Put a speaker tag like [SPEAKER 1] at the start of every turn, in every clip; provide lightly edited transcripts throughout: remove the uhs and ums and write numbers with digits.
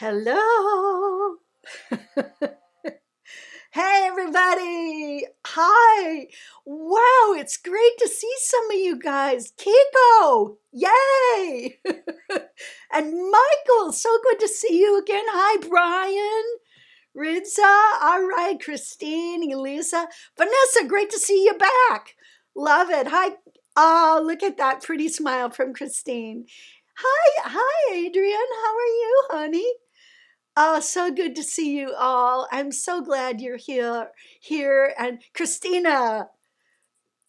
[SPEAKER 1] Hello. Hey, everybody. Hi. Wow, it's great to see some of you guys. Kiko, yay. And Michael, so good to see you again. Hi, Brian. Ridza, all right, Christine, Elisa. Vanessa, great to see you back. Love it. Hi. Oh, look at that pretty smile from Christine. Hi, Adrian. How are you, honey? Oh, so good to see you all. I'm so glad you're here. And Christina,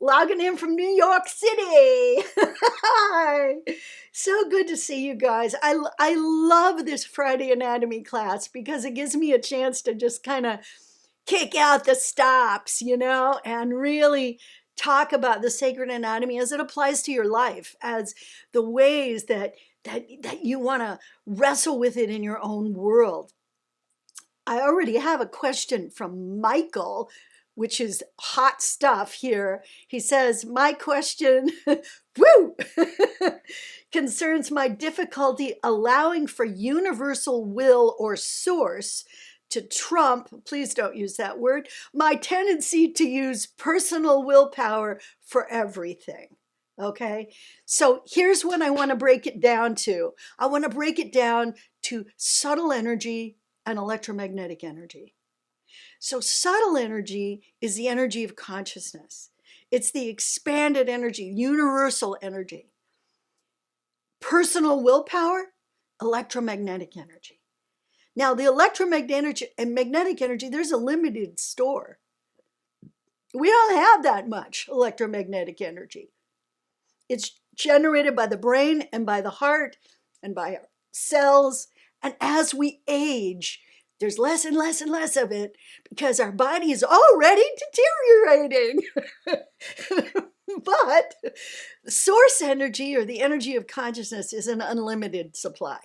[SPEAKER 1] logging in from New York City. Hi. So good to see you guys. I love this Friday anatomy class because it gives me a chance to just kind of kick out the stops, and really talk about the sacred anatomy as it applies to your life, as the ways that you want to wrestle with it in your own world. I already have a question from Michael, which is hot stuff here. He says, my question, woo, concerns my difficulty allowing for universal will or source to trump, please don't use that word, my tendency to use personal willpower for everything. Okay, so here's what I want to break it down to. I want to break it down to subtle energy and electromagnetic energy. So subtle energy is the energy of consciousness. It's the expanded energy, universal energy. Personal willpower, electromagnetic energy. Now, the electromagnetic and magnetic energy, there's a limited store. We don't have that much electromagnetic energy. It's generated by the brain and by the heart and by our cells. And as we age, there's less and less and less of it because our body is already deteriorating. But the source energy, or the energy of consciousness, is an unlimited supply.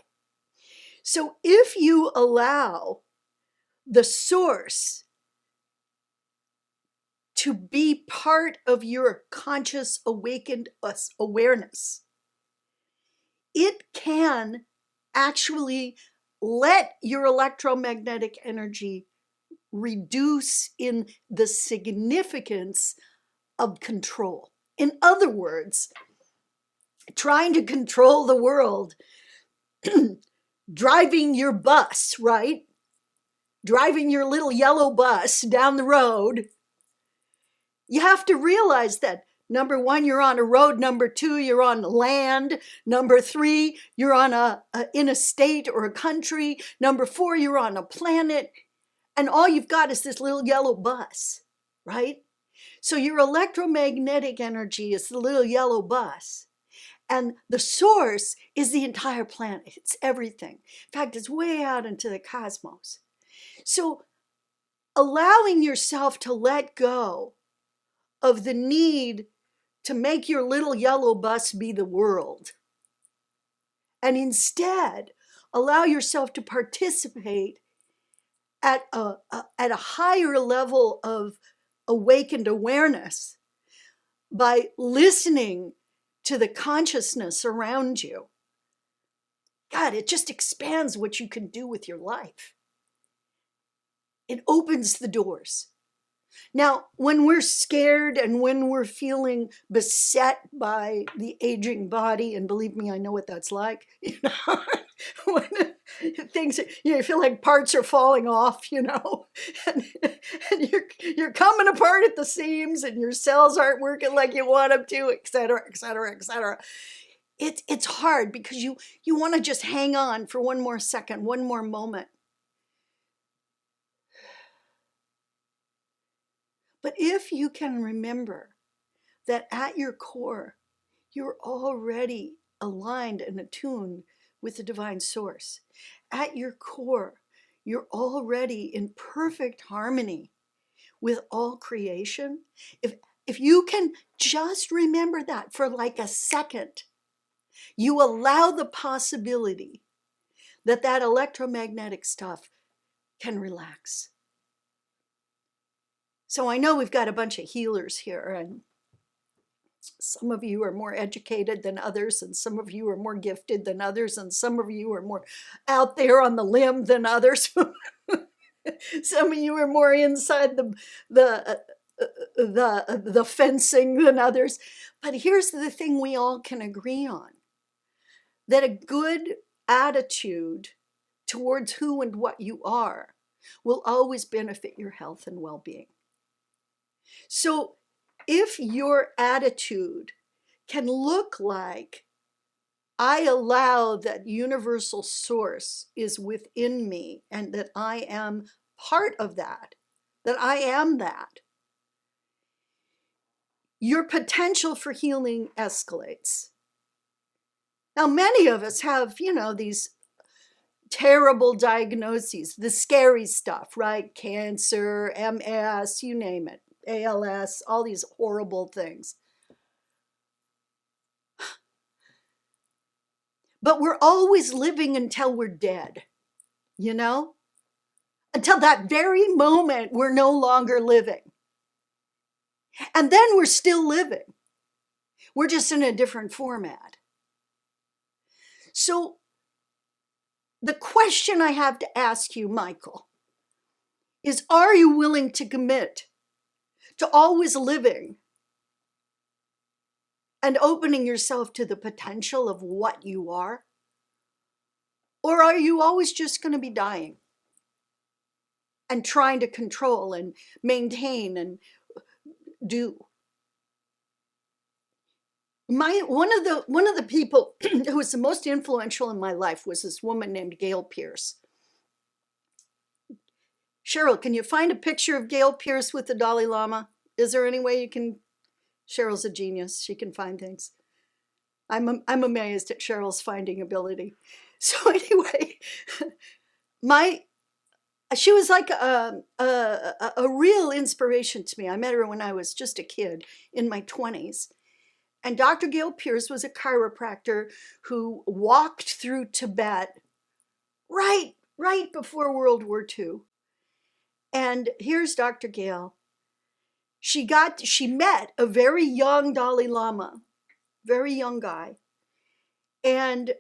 [SPEAKER 1] So if you allow the source to be part of your conscious awakened awareness, it can actually let your electromagnetic energy reduce in the significance of control. In other words, trying to control the world, driving your bus, right? Driving your little yellow bus down the road, you have to realize that number one, you're on a road. Number two, you're on land. Number three, you're on in a state or a country. Number four, you're on a planet. And all you've got is this little yellow bus, right? So your electromagnetic energy is the little yellow bus. And the source is the entire planet. It's everything. In fact, it's way out into the cosmos. So allowing yourself to let go of the need to make your little yellow bus be the world, and instead allow yourself to participate at a higher level of awakened awareness by listening to the consciousness around you. God, it just expands what you can do with your life. It opens the doors. Now, when we're scared and when we're feeling beset by the aging body, and believe me, I know what that's like, when things, you feel like parts are falling off, and you're coming apart at the seams, and your cells aren't working like you want them to, et cetera, et cetera, et cetera. It's hard because you want to just hang on for one more second, one more moment. But if you can remember that at your core, you're already aligned and attuned with the divine source. At your core, you're already in perfect harmony with all creation. If you can just remember that for like a second, you allow the possibility that electromagnetic stuff can relax. So I know we've got a bunch of healers here, and Some of you are more educated than others, and some of you are more gifted than others, and some of you are more out there on the limb than others. Some of you are more inside the the fencing than others. But here's the thing we all can agree on, that a good attitude towards who and what you are will always benefit your health and well-being. So if your attitude can look like, I allow that universal source is within me and that I am part of that I am that, your potential for healing escalates. Now, many of us have, these terrible diagnoses, the scary stuff, right? Cancer, MS, you name it, ALS, all these horrible things. But we're always living until we're dead, until that very moment we're no longer living. And then we're still living. We're just in a different format. So the question I have to ask you, Michael, is, are you willing to commit to always living and opening yourself to the potential of what you are? Or are you always just going to be dying and trying to control and maintain and do? One of the people who was the most influential in my life was this woman named Gail Pierce. Cheryl, can you find a picture of Gail Pierce with the Dalai Lama? Is there any way you can? Cheryl's a genius. She can find things. I'm amazed at Cheryl's finding ability. So anyway, she was like a real inspiration to me. I met her when I was just a kid in my 20s. And Dr. Gail Pierce was a chiropractor who walked through Tibet right before World War II. And here's Dr. Gail. She met a very young Dalai Lama, very young guy. And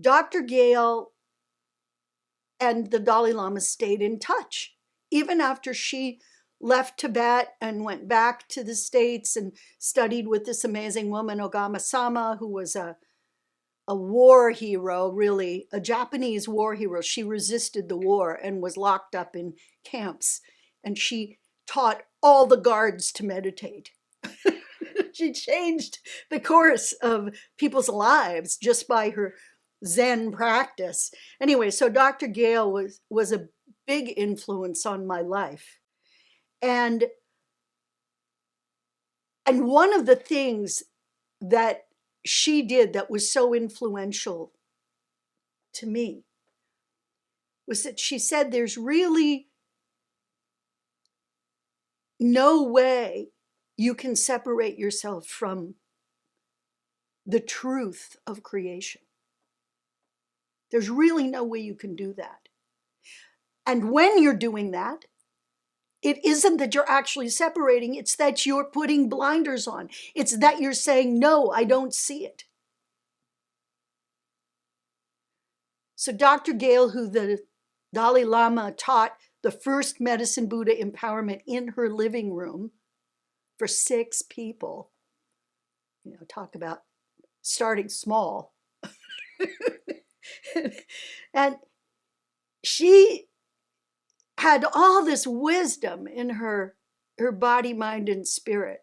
[SPEAKER 1] Dr. Gail and the Dalai Lama stayed in touch, even after she left Tibet and went back to the States and studied with this amazing woman, Ogama Sama, who was a war hero, really, a Japanese war hero. She resisted the war and was locked up in camps. And she taught all the guards to meditate. She changed the course of people's lives just by her Zen practice. Anyway, so Dr. Gail was a big influence on my life. And one of the things that she did that was so influential to me was that she said there's really no way you can separate yourself from the truth of creation. There's really no way you can do that. And when you're doing that, it isn't that you're actually separating, it's that you're putting blinders on. It's that you're saying, no, I don't see it. So Dr. Gail, who the Dalai Lama taught the first Medicine Buddha empowerment in her living room for 6 people, talk about starting small. And she had all this wisdom in her body, mind, and spirit.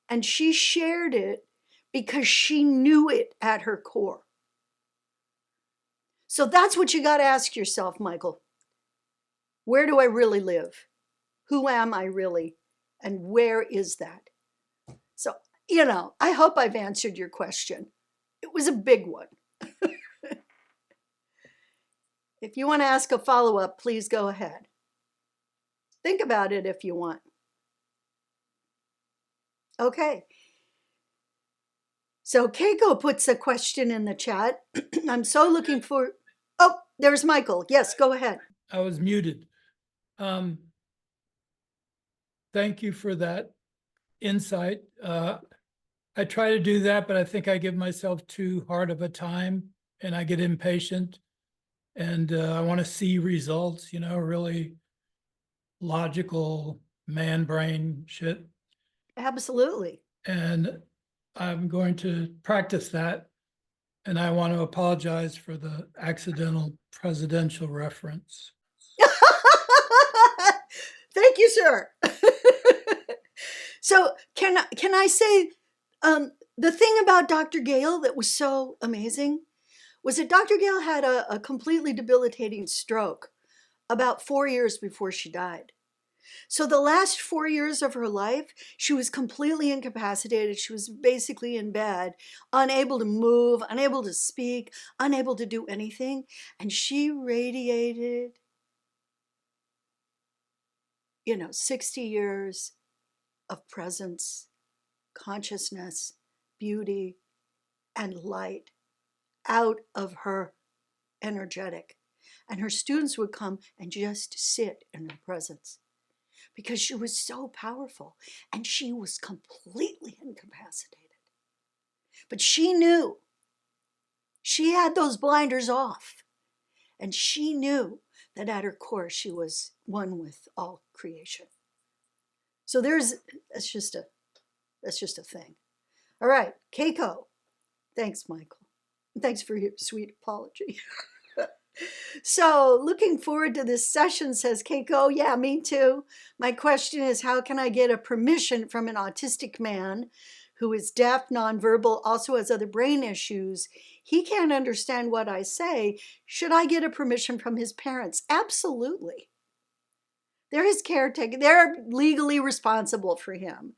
[SPEAKER 1] And she shared it because she knew it at her core. So that's what you got to ask yourself, Michael. Where do I really live? Who am I really? And where is that? So, I hope I've answered your question. It was a big one. If you want to ask a follow-up, please go ahead. Think about it if you want. Okay. So Keiko puts a question in the chat. I'm so looking for... Oh, there's Michael. Yes, go ahead.
[SPEAKER 2] I was muted. Thank you for that insight. I try to do that, but I think I give myself too hard of a time and I get impatient and I want to see results, really logical man brain shit.
[SPEAKER 1] Absolutely.
[SPEAKER 2] And I'm going to practice that. And I want to apologize for the accidental presidential reference.
[SPEAKER 1] Thank you, sir. So can I say the thing about Dr. Gale that was so amazing was that Dr. Gale had a completely debilitating stroke about 4 years before she died. So the last 4 years of her life, she was completely incapacitated. She was basically in bed, unable to move, unable to speak, unable to do anything. And she radiated, 60 years of presence, consciousness, beauty, and light out of her energetic. And her students would come and just sit in her presence because she was so powerful and she was completely incapacitated. But she knew she had those blinders off and she knew that at her core she was one with all creation. So that's just a thing. All right, Keiko. Thanks, Michael. Thanks for your sweet apology. So, looking forward to this session, says Keiko. Yeah, me too. My question is, how can I get a permission from an autistic man who is deaf, nonverbal, also has other brain issues? He can't understand what I say. Should I get a permission from his parents? Absolutely. They're his caretaker. They're legally responsible for him.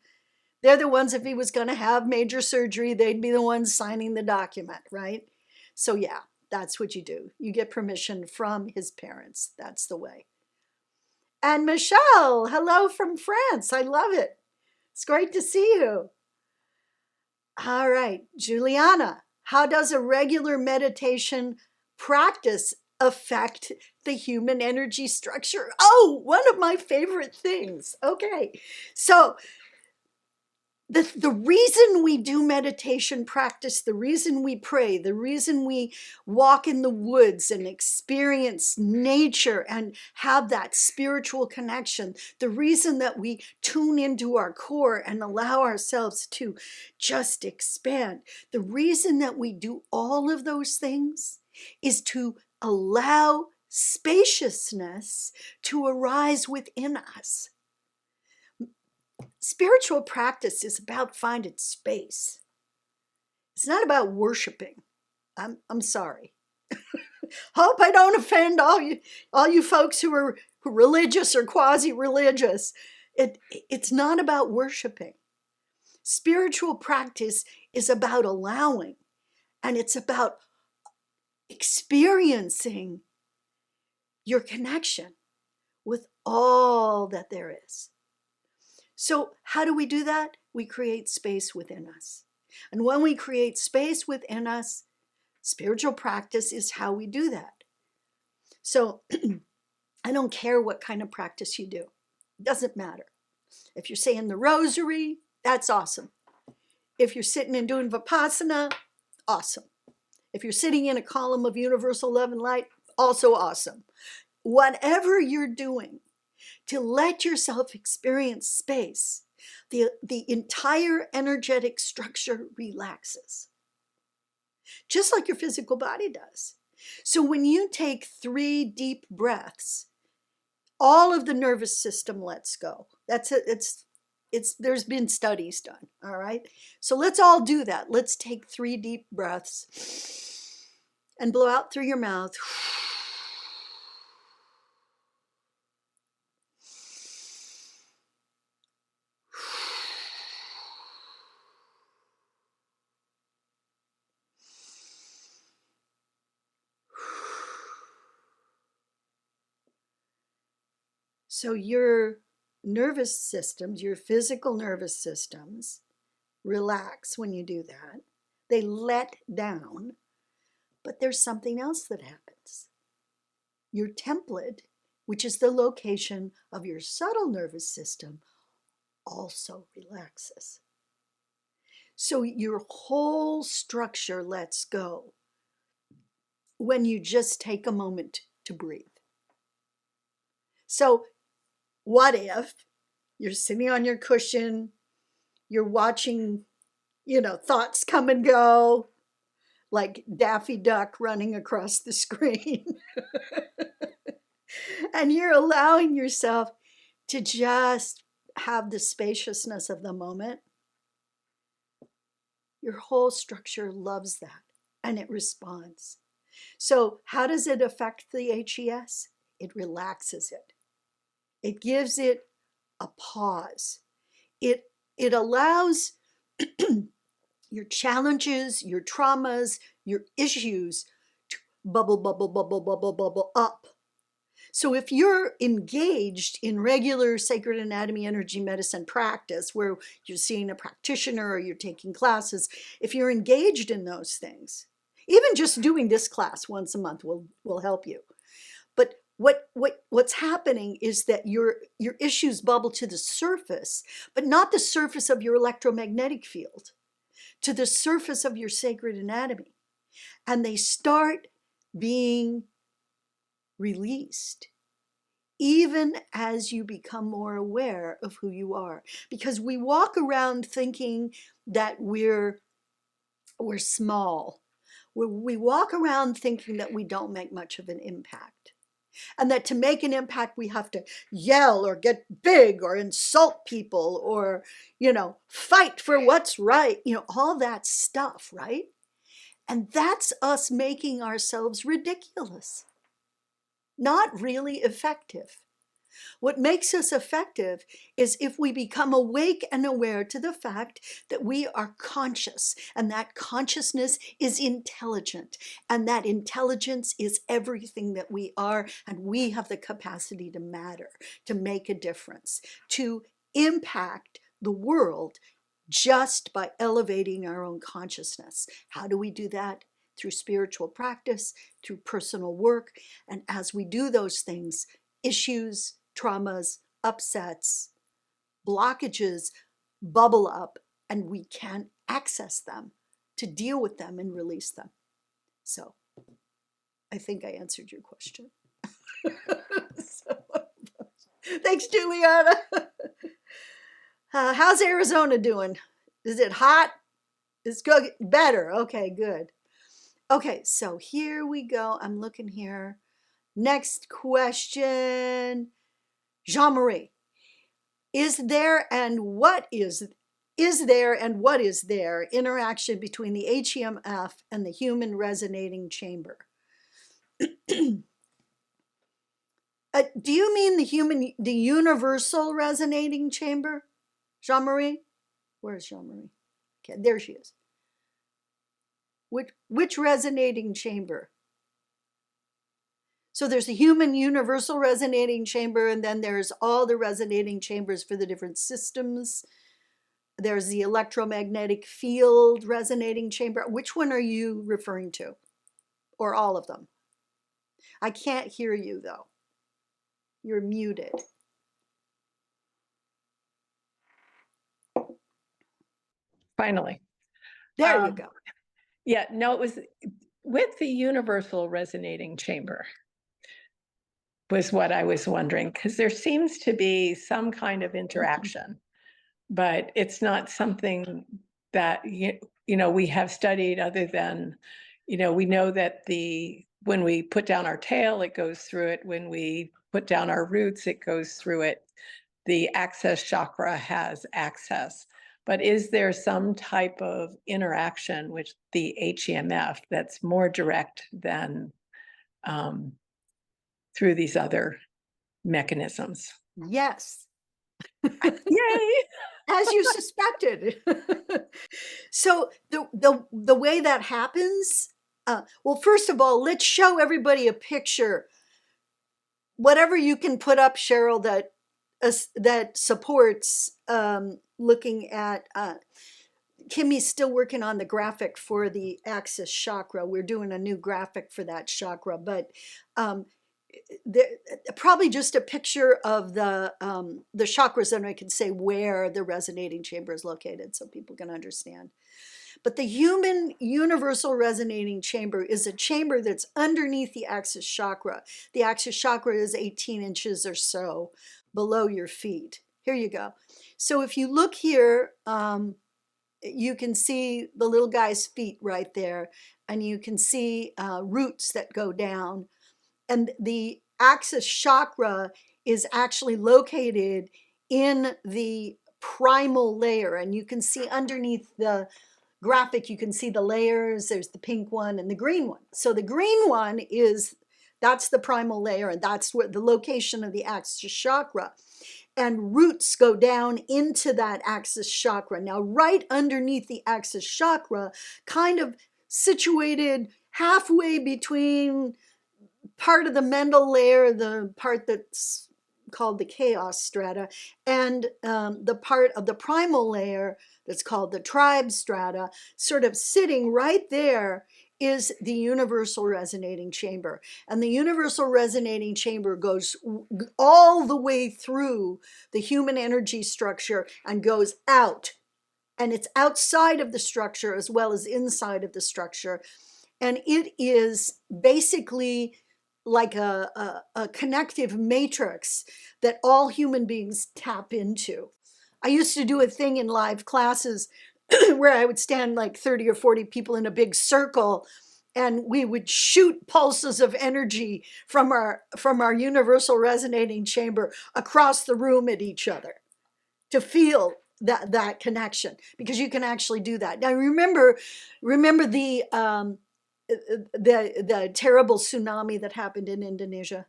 [SPEAKER 1] They're the ones, if he was going to have major surgery, they'd be the ones signing the document, right? So, yeah, that's what you do. You get permission from his parents. That's the way. And Michelle, hello from France. I love it. It's great to see you. All right, Juliana, how does a regular meditation practice affect the human energy structure? Oh, one of my favorite things. Okay, so the reason we do meditation practice, the reason we pray, the reason we walk in the woods and experience nature and have that spiritual connection, the reason that we tune into our core and allow ourselves to just expand, the reason that we do all of those things is to allow spaciousness to arise within us. Spiritual practice is about finding space. It's not about worshiping. I'm sorry. Hope I don't offend all you folks who are religious or quasi-religious. It's not about worshiping. Spiritual practice is about allowing, and it's about experiencing your connection with all that there is. So how do we do that? We create space within us. And when we create space within us, spiritual practice is how we do that. So I don't care what kind of practice you do. It doesn't matter. If you're saying the rosary, that's awesome. If you're sitting and doing Vipassana, awesome. If you're sitting in a column of universal love and light, also awesome. Whatever you're doing, to let yourself experience space, the entire energetic structure relaxes, just like your physical body does. So when you take 3 deep breaths, all of the nervous system lets go. That's it. There's been studies done. All right. So let's all do that. Let's take 3 deep breaths and blow out through your mouth. So your nervous systems, your physical nervous systems, relax when you do that. They let down, but there's something else that happens. Your template, which is the location of your subtle nervous system, also relaxes. So your whole structure lets go when you just take a moment to breathe. So, what if you're sitting on your cushion, you're watching, thoughts come and go like Daffy Duck running across the screen, and you're allowing yourself to just have the spaciousness of the moment? Your whole structure loves that and it responds. So, how does it affect the HES? It relaxes it. It gives it a pause. It allows your challenges, your traumas, your issues to bubble, bubble, bubble, bubble, bubble up. So if you're engaged in regular sacred anatomy energy medicine practice where you're seeing a practitioner or you're taking classes, if you're engaged in those things, even just doing this class once a month will help you. But what's happening is that your issues bubble to the surface, but not the surface of your electromagnetic field, to the surface of your sacred anatomy. And they start being released even as you become more aware of who you are. Because we walk around thinking that we're small. We walk around thinking that we don't make much of an impact. And that to make an impact, we have to yell or get big or insult people or, fight for what's right, all that stuff, right? And that's us making ourselves ridiculous, not really effective. What makes us effective is if we become awake and aware to the fact that we are conscious, and that consciousness is intelligent, and that intelligence is everything that we are, and we have the capacity to matter, to make a difference, to impact the world just by elevating our own consciousness. How do we do that? Through spiritual practice, through personal work. And as we do those things, issues, traumas, upsets, blockages bubble up, and we can access them to deal with them and release them. So I think I answered your question. Thanks, Juliana. How's Arizona doing? Is it hot? It's good. Better. Okay, good. Okay, so here we go. I'm looking here. Next question. Jean-Marie. Is there and what is there interaction between the HEMF and the human resonating chamber? Do you mean the universal resonating chamber, Jean-Marie? Where's Jean-Marie? Okay, there she is. Which resonating chamber? So there's the human universal resonating chamber, and then there's all the resonating chambers for the different systems. There's the electromagnetic field resonating chamber. Which one are you referring to? Or all of them? I can't hear you though. You're muted.
[SPEAKER 3] Finally.
[SPEAKER 1] There you go.
[SPEAKER 3] Yeah, no, it was with the universal resonating chamber was what I was wondering, because there seems to be some kind of interaction, but it's not something that, we have studied other than, we know that when we put down our tail, it goes through it. When we put down our roots, it goes through it. The access chakra has access. But is there some type of interaction with the HEMF that's more direct than through these other mechanisms?
[SPEAKER 1] Yes.
[SPEAKER 3] Yay!
[SPEAKER 1] As you suspected. So the way that happens, well, first of all, let's show everybody a picture. Whatever you can put up, Cheryl, that supports looking at. Kimmy's still working on the graphic for the axis chakra. We're doing a new graphic for that chakra, but probably just a picture of the chakras, and I can say where the resonating chamber is located so people can understand. But the human universal resonating chamber is a chamber that's underneath the axis chakra. The axis chakra is 18 inches or so below your feet. Here you go. So if you look here, you can see the little guy's feet right there, and you can see roots that go down. And the axis chakra is actually located in the primal layer, and you can see underneath the graphic, you can see the layers. There's the pink one and the green one. So the green one that's the primal layer, and that's where the location of the axis chakra. And roots go down into that axis chakra. Now, right underneath the axis chakra, kind of situated halfway between part of the mental layer, the part that's called the chaos strata, and the part of the primal layer that's called the tribe strata, sort of sitting right there is the universal resonating chamber. And the universal resonating chamber goes all the way through the human energy structure and goes out. And it's outside of the structure as well as inside of the structure. And it is basically like a connective matrix that all human beings tap into. I used to do a thing in live classes where I would stand like 30 or 40 people in a big circle, and we would shoot pulses of energy from our universal resonating chamber across the room at each other to feel that connection, because you can actually do that. Now remember the terrible tsunami that happened in Indonesia.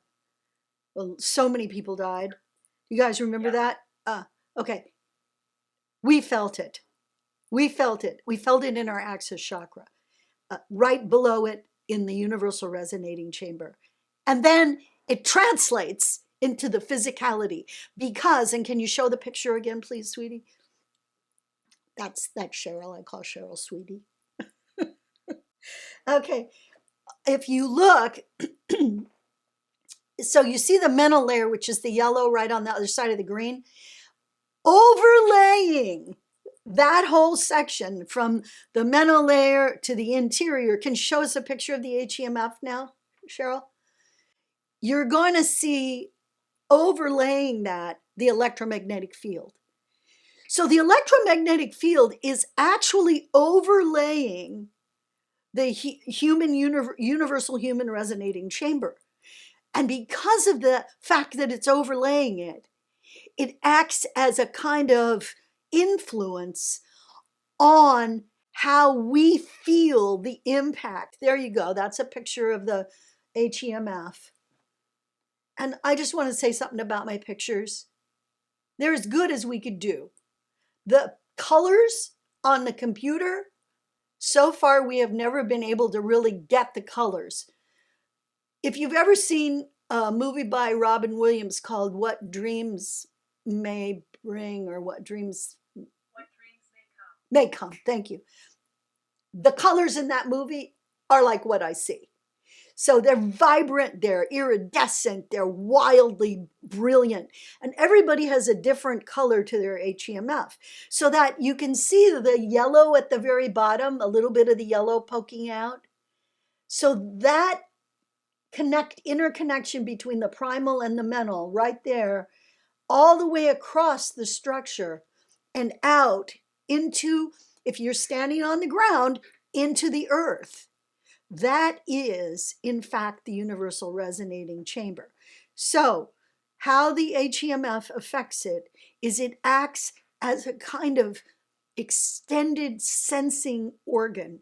[SPEAKER 1] Well, so many people died. You guys remember that? Okay. We felt it. We felt it. We felt it in our axis chakra, right below it in the universal resonating chamber. And then it translates into the physicality because, and can you show the picture again, please, sweetie? That's Cheryl. I call Cheryl sweetie. Okay. If you look, so you see the mental layer, which is the yellow right on the other side of the green, overlaying that whole section from the mental layer to the interior. Can you show us a picture of the HEMF now, Cheryl? You're going to see overlaying that the electromagnetic field. So the electromagnetic field is actually overlaying the universal human resonating chamber. And because of the fact that it's overlaying it, it acts as a kind of influence on how we feel the impact. There you go. That's a picture of the HEMF. And I just want to say something about my pictures. They're as good as we could do. The colors on the computer, so far we have never been able to really get the colors. If you've ever seen a movie by Robin Williams called What Dreams May Bring, or What Dreams May Come, thank you. The colors in that movie are like what I see. So they're vibrant, they're iridescent, they're wildly brilliant. And everybody has a different color to their HEMF. So that you can see the yellow at the very bottom, a little bit of the yellow poking out. So that interconnection between the primal and the mental right there, all the way across the structure and out into, if you're standing on the ground, into the earth. That is, in fact, the universal resonating chamber. So how the HEMF affects it is it acts as a kind of extended sensing organ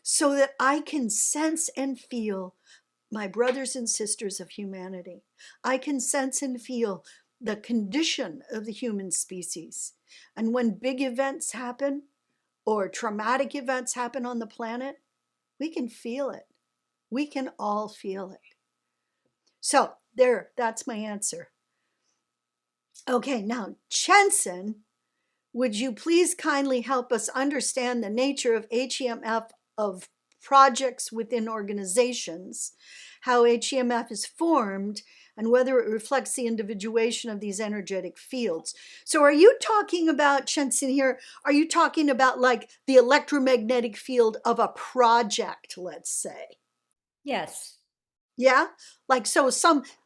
[SPEAKER 1] so that I can sense and feel my brothers and sisters of humanity. I can sense and feel the condition of the human species. And when big events happen or traumatic events happen on the planet, we can feel it. We can all feel it. So there, that's my answer. Okay, now, Chenson, would you please kindly help us understand the nature of HEMF of projects within organizations, how HEMF is formed, and whether it reflects the individuation of these energetic fields. So are you talking about, Shensin here, are you talking about like the electromagnetic field of a project, let's say?
[SPEAKER 4] Yes.
[SPEAKER 1] Yeah, like so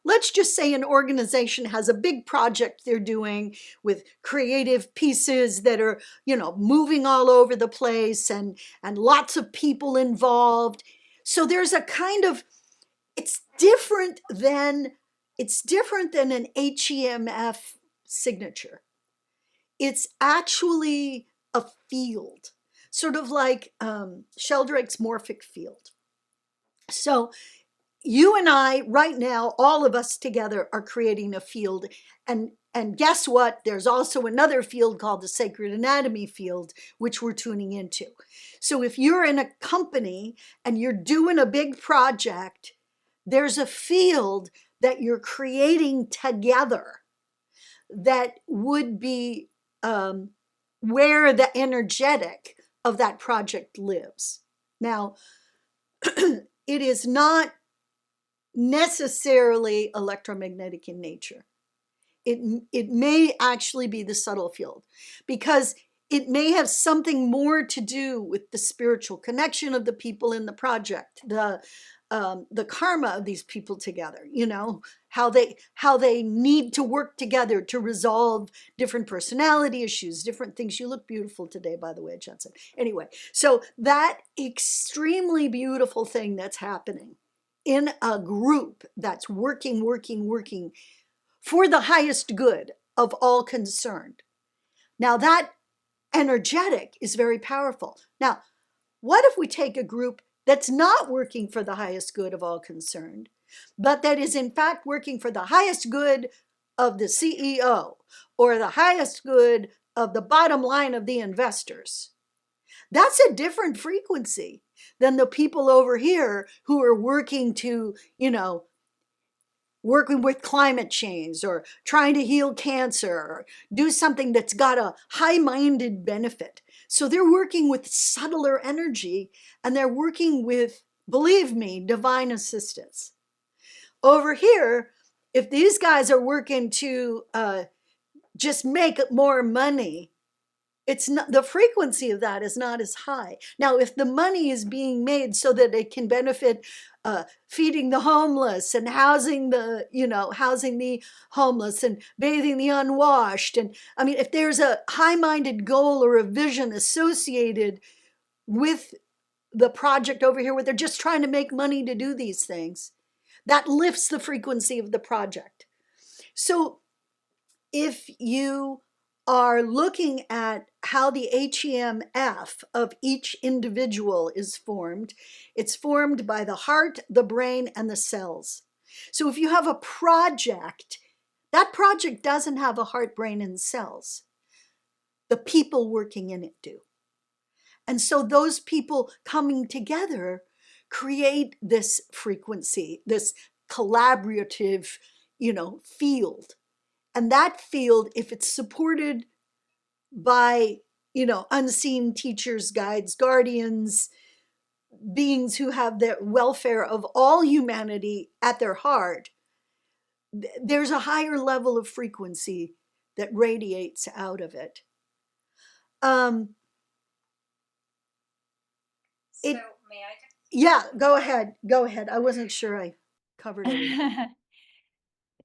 [SPEAKER 1] let's just say an organization has a big project they're doing with creative pieces that are, moving all over the place and lots of people involved. So there's a kind of, it's different than an HEMF signature. It's actually a field, sort of like Sheldrake's morphic field. So you and I right now, all of us together are creating a field. And guess what? There's also another field called the sacred anatomy field, which we're tuning into. So if you're in a company and you're doing a big project, there's a field that you're creating together that would be where the energetic of that project lives. Now, it is not necessarily electromagnetic in nature. It may actually be the subtle field, because it may have something more to do with the spiritual connection of the people in the project, the karma of these people together, how they need to work together to resolve different personality issues, different things. You look beautiful today, by the way, Jensen. Anyway, so that extremely beautiful thing that's happening in a group that's working for the highest good of all concerned. Now that energetic is very powerful. Now, what if we take a group that's not working for the highest good of all concerned, but that is in fact working for the highest good of the CEO or the highest good of the bottom line of the investors? That's a different frequency than the people over here who are working to, working with climate change or trying to heal cancer or do something that's got a high-minded benefit. So they're working with subtler energy, and they're working with, believe me, divine assistance. Over here, if these guys are working to just make more money, it's not, the frequency of that is not as high. Now, if the money is being made so that it can benefit feeding the homeless and housing the homeless and bathing the unwashed, and I mean, if there's a high-minded goal or a vision associated with the project over here where they're just trying to make money to do these things, that lifts the frequency of the project. So if you are looking at how the HEMF of each individual is formed, it's formed by the heart, the brain, and the cells. So if you have a project, that project doesn't have a heart, brain, and cells. The people working in it do. And so those people coming together create this frequency, this collaborative, field. And that field, if it's supported by, unseen teachers, guides, guardians, beings who have the welfare of all humanity at their heart, there's a higher level of frequency that radiates out of it.
[SPEAKER 4] So may I?
[SPEAKER 1] Yeah, go ahead. I wasn't sure I covered everything.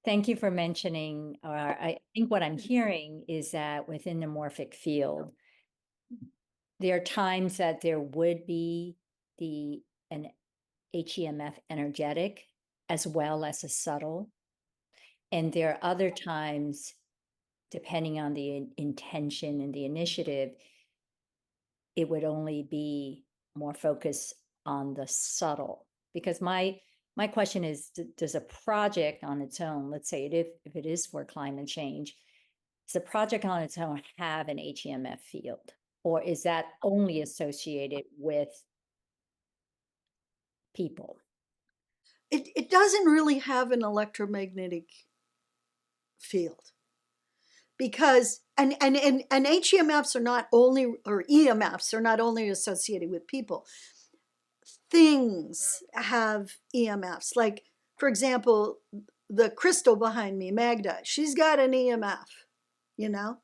[SPEAKER 4] Thank you for mentioning, or I think what I'm hearing is that within the morphic field, there are times that there would be an HEMF energetic as well as a subtle. And there are other times, depending on the intention and the initiative, it would only be more focused on the subtle. Because my question is, does a project on its own, let's say if it is for climate change, does a project on its own have an HEMF field? Or is that only associated with people?
[SPEAKER 1] It doesn't really have an electromagnetic field, because and HEMFs are not only, or EMFs are not only associated with people. things have EMFs. Like, for example, the crystal behind me, Magda, she's got an EMF, you know?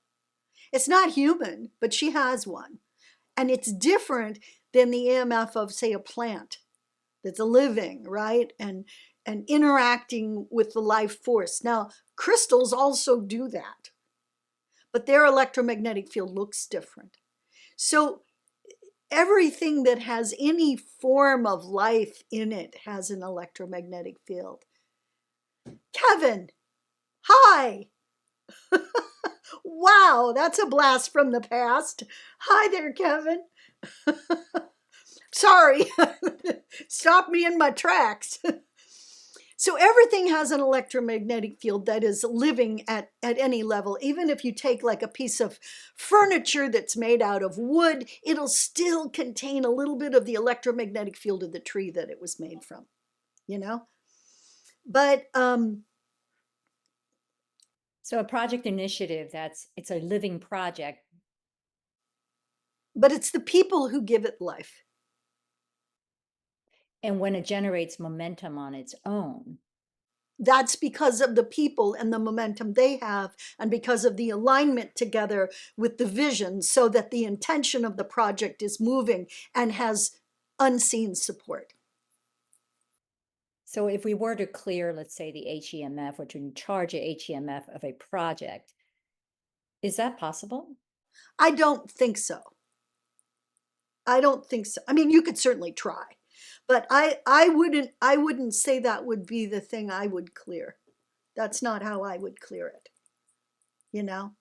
[SPEAKER 1] It's not human, but she has one. And it's different than the EMF of, say, a plant that's living, right? And interacting with the life force. Now, crystals also do that, but their electromagnetic field looks different. So everything that has any form of life in it has an electromagnetic field. Kevin, hi. Wow, that's a blast from the past. Hi there, Kevin. Sorry, stop me in my tracks. So everything has an electromagnetic field that is living at any level. Even if you take like a piece of furniture that's made out of wood, it'll still contain a little bit of the electromagnetic field of the tree that it was made from, you know? But
[SPEAKER 4] So a project initiative, it's a living project.
[SPEAKER 1] but it's the people who give it life.
[SPEAKER 4] And when it generates momentum on its own,
[SPEAKER 1] That's because of the people and the momentum they have, and because of the alignment together with the vision, so that the intention of the project is moving and has unseen support.
[SPEAKER 4] so if we were to clear, let's say, the HEMF, or to charge a HEMF of a project, is that possible?
[SPEAKER 1] I don't think so. I don't think so. I mean, you could certainly try, but I wouldn't say that would be the thing I would clear. That's not how I would clear it. You know?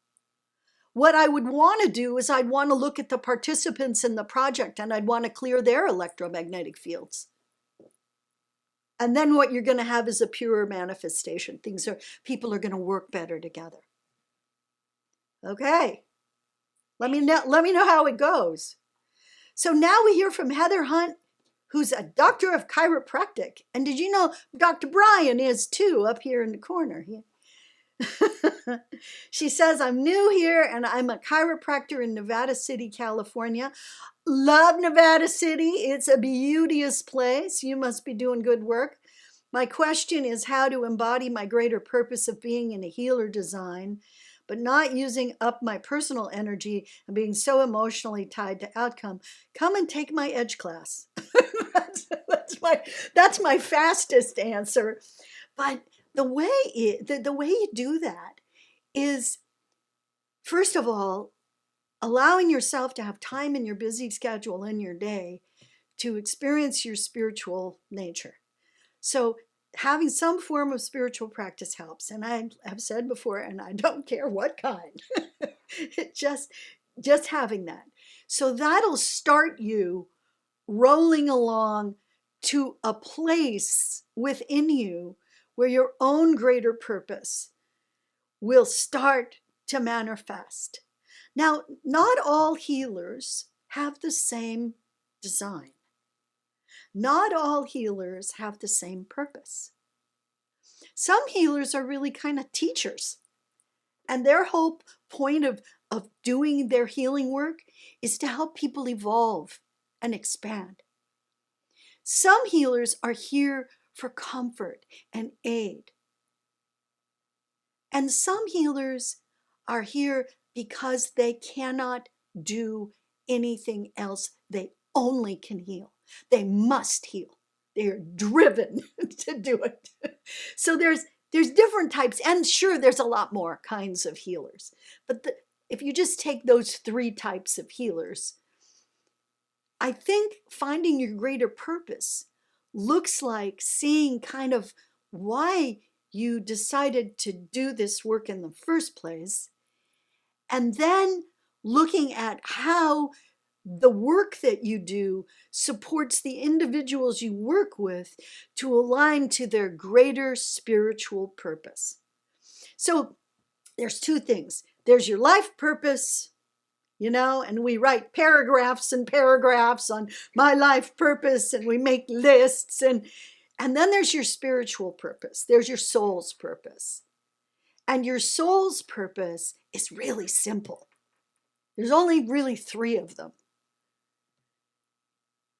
[SPEAKER 1] What I would want to do is I'd want to look at the participants in the project, and I'd want to clear their electromagnetic fields. And then what you're going to have is a purer manifestation. People are going to work better together. Okay. Let me know how it goes. So now we hear from Heather Hunt, who's a doctor of chiropractic. And did you know Dr. Brian is too, up here in the corner? She says, I'm new here and I'm a chiropractor in Nevada City, California. Love Nevada City. It's a beauteous place. You must be doing good work. My question is how to embody my greater purpose of being in a healer design, but not using up my personal energy and being so emotionally tied to outcome. Come and take my edge class. that's my fastest answer. But the way you do that is, first of all, allowing yourself to have time in your busy schedule in your day to experience your spiritual nature. So having some form of spiritual practice helps. And I have said before, and I don't care what kind, just having that. So that'll start you rolling along to a place within you where your own greater purpose will start to manifest. Now, not all healers have the same design. Not all healers have the same purpose. Some healers are really kind of teachers, and their whole point of doing their healing work is to help people evolve and expand. Some healers are here for comfort and aid. And some healers are here because they cannot do anything else. They only can heal. They must heal. They're driven to do it. So there's different types, and sure, there's a lot more kinds of healers. But if you just take those 3 types of healers, I think finding your greater purpose looks like seeing kind of why you decided to do this work in the first place, and then looking at how the work that you do supports the individuals you work with to align to their greater spiritual purpose. So there's 2 things. There's your life purpose, and we write paragraphs and paragraphs on my life purpose, and we make lists, and then there's your spiritual purpose. There's your soul's purpose. And your soul's purpose is really simple. There's only really 3 of them.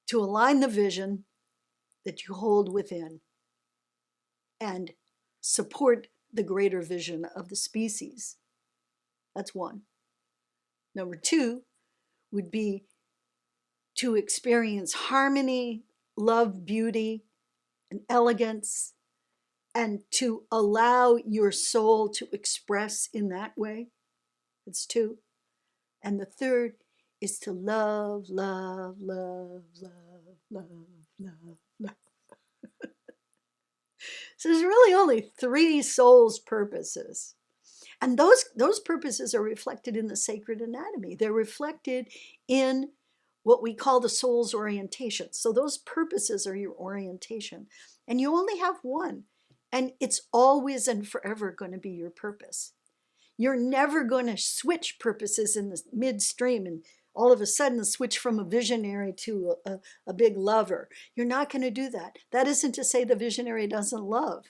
[SPEAKER 1] To align the vision, that you hold within and support the greater vision of the species. That's one. Number two would be to experience harmony, love, beauty, and elegance, and to allow your soul to express in that way. That's two. And the third is to love, love, love, love, love, love, love. So there's really only 3 soul's purposes. And those purposes are reflected in the sacred anatomy. They're reflected in what we call the soul's orientation. So those purposes are your orientation. And you only have one. And it's always and forever going to be your purpose. You're never going to switch purposes in the midstream and all of a sudden switch from a visionary to a big lover. You're not going to do that. That isn't to say the visionary doesn't love.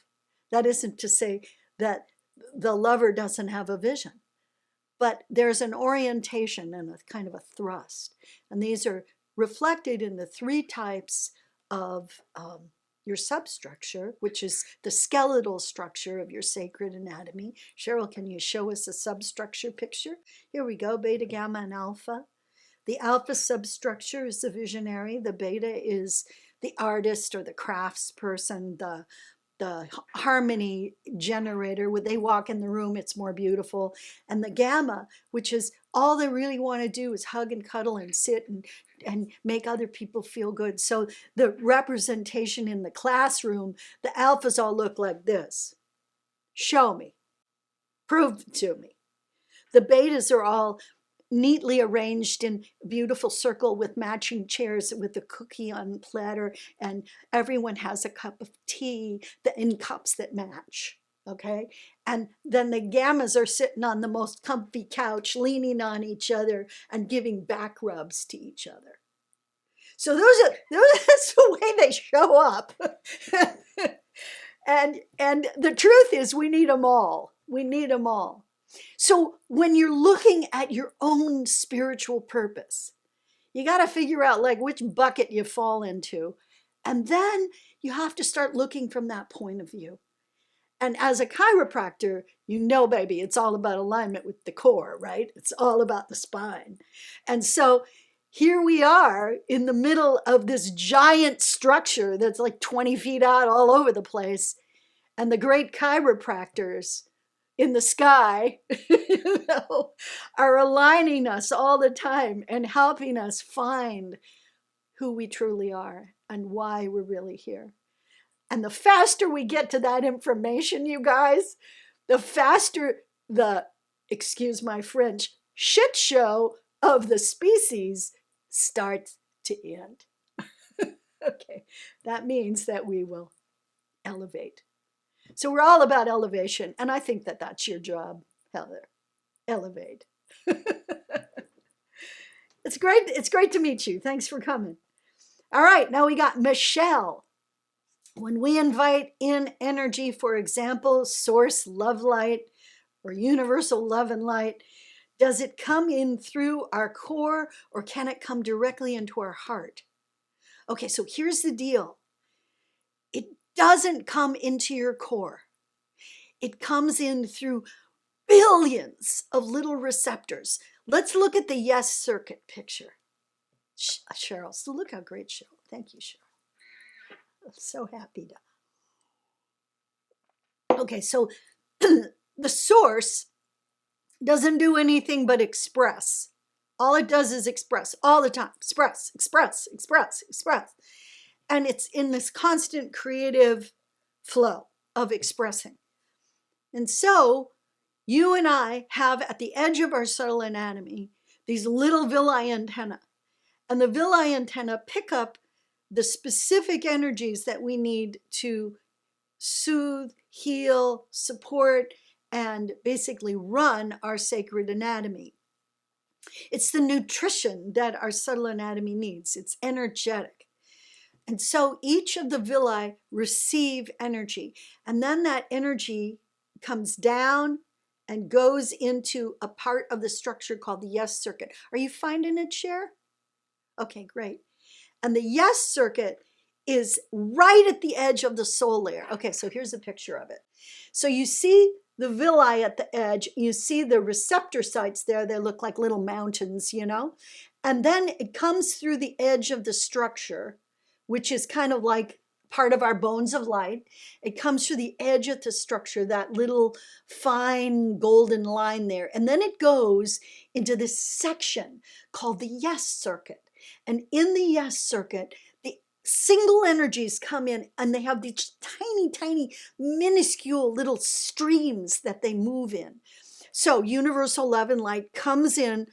[SPEAKER 1] That isn't to say that the lover doesn't have a vision. But there's an orientation and a kind of a thrust. And these are reflected in the 3 types of your substructure, which is the skeletal structure of your sacred anatomy. Cheryl, can you show us a substructure picture? Here we go, beta, gamma, and alpha. The alpha substructure is the visionary. The beta is the artist or the craftsperson, the harmony generator. When they walk in the room, it's more beautiful. And the gamma, which is all they really want to do is hug and cuddle and sit and make other people feel good. So the representation in the classroom, the alphas all look like this. Show me. Prove it to me. The betas are all neatly arranged in beautiful circle with matching chairs with a cookie on platter, and everyone has a cup of tea in cups that match. Okay, and then the gammas are sitting on the most comfy couch, leaning on each other and giving back rubs to each other. So that's the way they show up. and the truth is, we need them all. We need them all. So when you're looking at your own spiritual purpose, you got to figure out like which bucket you fall into. And then you have to start looking from that point of view. And as a chiropractor, you know, baby, it's all about alignment with the core, right? It's all about the spine. And so here we are in the middle of this giant structure that's like 20 feet out all over the place. And the great chiropractors in the sky, are aligning us all the time and helping us find who we truly are and why we're really here. And the faster we get to that information, you guys, the faster the, excuse my French, shit show of the species starts to end. Okay, that means that we will elevate. So we're all about elevation, and I think that that's your job, Heather. Elevate. It's great to meet you. Thanks for coming. All right, now we got Michelle. When we invite in energy, for example, source love light or universal love and light, does it come in through our core or can it come directly into our heart? Okay, so here's the deal. It doesn't come into your core. It comes in through billions of little receptors. Let's look at the yes circuit picture. Cheryl, so look how great Cheryl. Thank you, Cheryl. I'm so happy to. Okay, so the source doesn't do anything but express. All it does is express all the time. Express, express, express, express. And it's in this constant creative flow of expressing. And so you and I have at the edge of our subtle anatomy these little villi antennae. And the villi antennae pick up the specific energies that we need to soothe, heal, support, and basically run our sacred anatomy. It's the nutrition that our subtle anatomy needs. It's energetic. And so each of the villi receive energy. And then that energy comes down and goes into a part of the structure called the yes circuit. Are you finding it, Cher? Okay, great. And the yes circuit is right at the edge of the soul layer. Okay, so here's a picture of it. So you see the villi at the edge, you see the receptor sites there, they look like little mountains, you know? And then it comes through the edge of the structure, which is kind of like part of our bones of light. It comes through the edge of the structure, that little fine golden line there. And then it goes into this section called the yes circuit. And in the yes circuit, the single energies come in and they have these tiny, tiny, minuscule little streams that they move in. So universal love and light comes in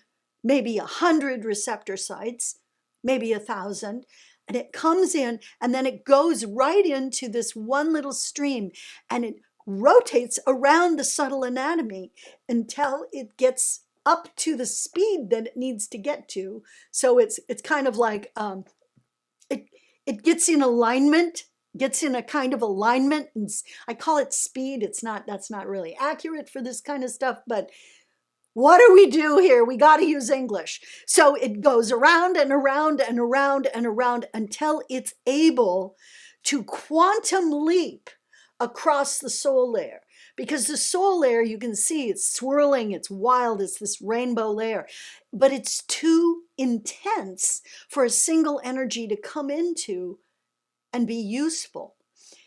[SPEAKER 1] maybe 100 receptor sites, maybe 1,000, and it comes in and then it goes right into this one little stream and it rotates around the subtle anatomy until it gets up to the speed that it needs to get to. So it's kind of like it gets in alignment, gets in a kind of alignment, and I call it speed. That's not really accurate for this kind of stuff, but what do we do here? We got to use English. So it goes around and around and around and around until it's able to quantum leap across the soul layer. Because the soul layer, you can see it's swirling, it's wild, it's this rainbow layer, but it's too intense for a single energy to come into and be useful.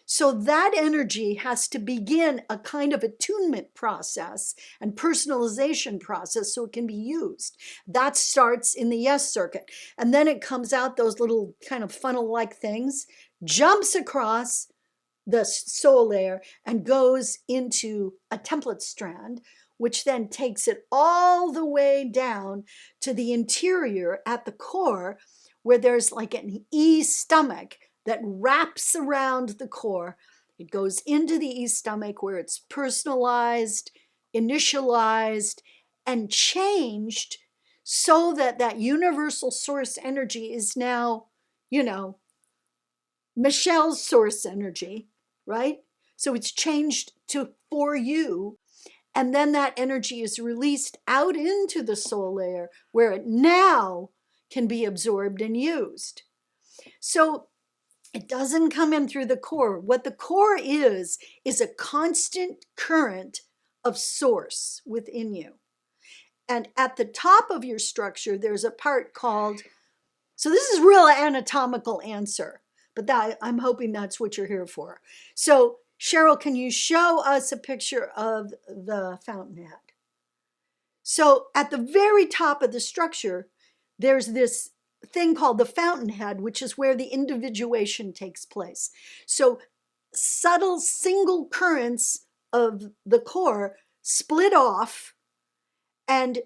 [SPEAKER 1] So that energy has to begin a kind of attunement process and personalization process so it can be used. That starts in the yes circuit. And then it comes out those little kind of funnel-like things, jumps across the soul layer and goes into a template strand, which then takes it all the way down to the interior at the core, where there's like an E stomach that wraps around the core. It goes into the E stomach where it's personalized, initialized, and changed so that that universal source energy is now, you know, Michelle's source energy, right? So it's changed to for you. And then that energy is released out into the soul layer where it now can be absorbed and used. So it doesn't come in through the core. What the core is a constant current of source within you. And at the top of your structure, there's a part called, so this is real anatomical answer, but I'm hoping that's what you're here for. So Cheryl, can you show us a picture of the fountainhead? So at the very top of the structure, there's this thing called the fountainhead, which is where the individuation takes place. So subtle single currents of the core split off and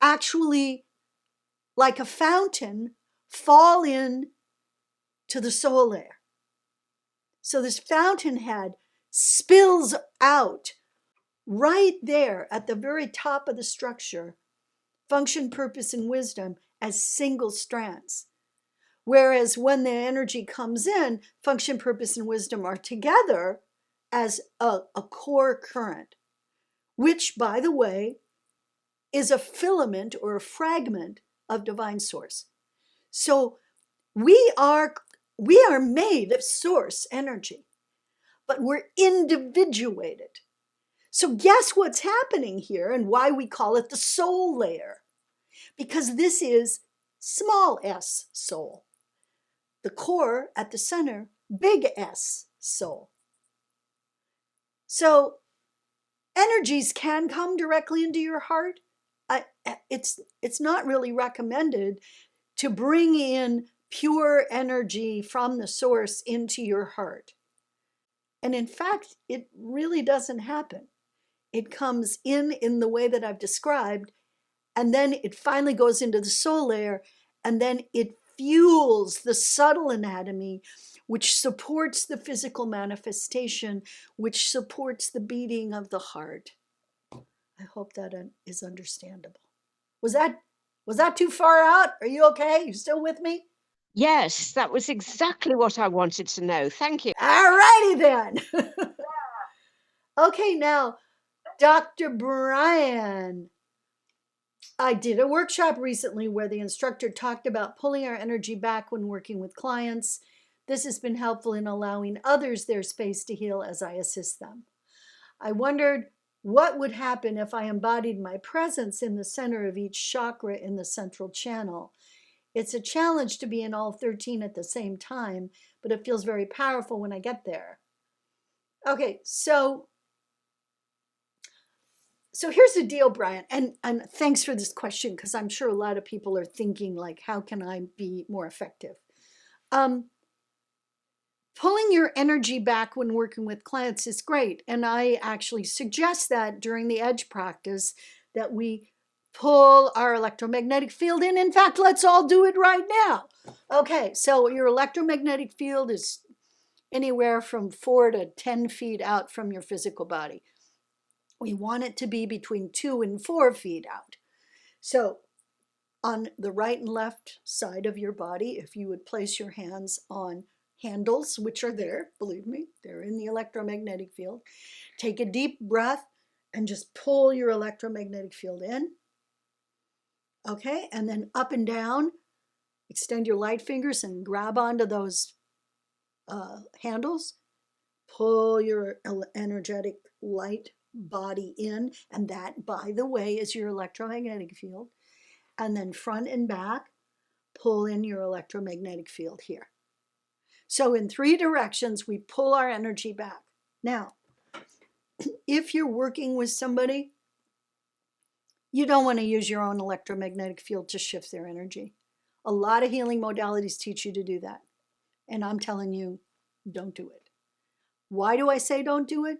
[SPEAKER 1] actually, like a fountain, fall in to the soul layer. So this fountainhead spills out right there at the very top of the structure, function, purpose, and wisdom as single strands. Whereas when the energy comes in, function, purpose, and wisdom are together as a core current, which, by the way, is a filament or a fragment of divine source. So we are made of source energy, but we're individuated. So guess what's happening here and why we call it the soul layer? Because this is small s soul. The core at the center, big S soul. So energies can come directly into your heart. It's not really recommended to bring in pure energy from the source into your heart. And in fact, it really doesn't happen. It comes in the way that I've described, and then it finally goes into the soul layer, and then it fuels the subtle anatomy, which supports the physical manifestation, which supports the beating of the heart. I hope that is understandable. Was that too far out? Are you okay? You still with me?
[SPEAKER 5] Yes, that was exactly what I wanted to know. Thank you.
[SPEAKER 1] All righty then. Okay, now, Dr. Brian. I did a workshop recently where the instructor talked about pulling our energy back when working with clients. This has been helpful in allowing others their space to heal as I assist them. I wondered what would happen if I embodied my presence in the center of each chakra in the central channel. It's a challenge to be in all 13 at the same time, but it feels very powerful when I get there. Okay, so here's the deal, Brian, and thanks for this question, because I'm sure a lot of people are thinking, like, how can I be more effective? Pulling your energy back when working with clients is great, and I actually suggest that during the edge practice that we pull our electromagnetic field in. In fact, let's all do it right now. Okay, so your electromagnetic field is anywhere from 4 to 10 feet out from your physical body. We want it to be between 2 and 4 feet out. So on the right and left side of your body, if you would place your hands on handles, which are there, believe me, they're in the electromagnetic field. Take a deep breath and just pull your electromagnetic field in. Okay, and then up and down, extend your light fingers and grab onto those handles. Pull your energetic light body in, and that, by the way, is your electromagnetic field. And then front and back, pull in your electromagnetic field here. So in 3 directions, we pull our energy back. Now, if you're working with somebody, you don't want to use your own electromagnetic field to shift their energy. A lot of healing modalities teach you to do that. And I'm telling you, don't do it. Why do I say don't do it?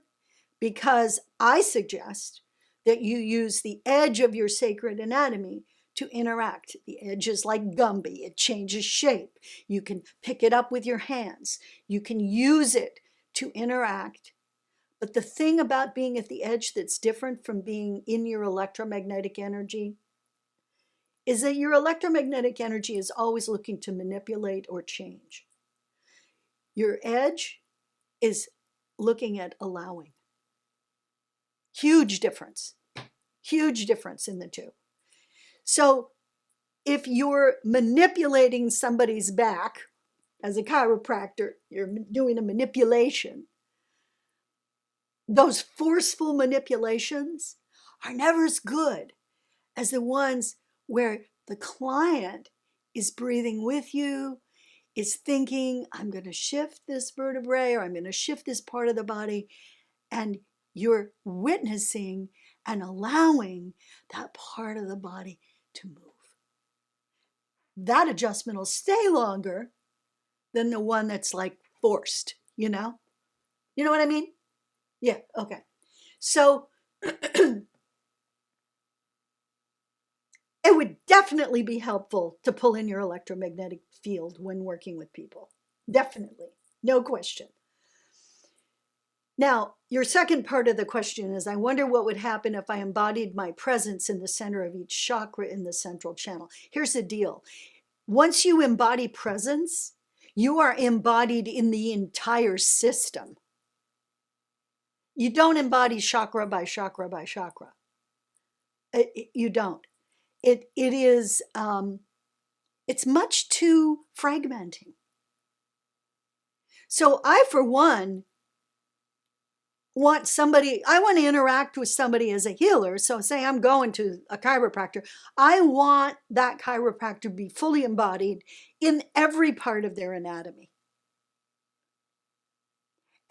[SPEAKER 1] Because I suggest that you use the edge of your sacred anatomy to interact. The edge is like Gumby. It changes shape. You can pick it up with your hands. You can use it to interact. But the thing about being at the edge that's different from being in your electromagnetic energy is that your electromagnetic energy is always looking to manipulate or change. Your edge is looking at allowing. Huge difference in the two. So if you're manipulating somebody's back as a chiropractor, you're doing a manipulation. Those forceful manipulations are never as good as the ones where the client is breathing with you, is thinking, I'm going to shift this vertebrae, or I'm going to shift this part of the body, and you're witnessing and allowing that part of the body to move. That adjustment will stay longer than the one that's like forced, you know? You know what I mean? Yeah, okay. So it would definitely be helpful to pull in your electromagnetic field when working with people. Definitely, no question. Now, your second part of the question is, I wonder what would happen if I embodied my presence in the center of each chakra in the central channel. Here's the deal. Once you embody presence, you are embodied in the entire system. You don't embody chakra by chakra by chakra. You don't. It is, it's much too fragmenting. So I, for one, I want to interact with somebody as a healer. So say I'm going to a chiropractor. I want that chiropractor to be fully embodied in every part of their anatomy.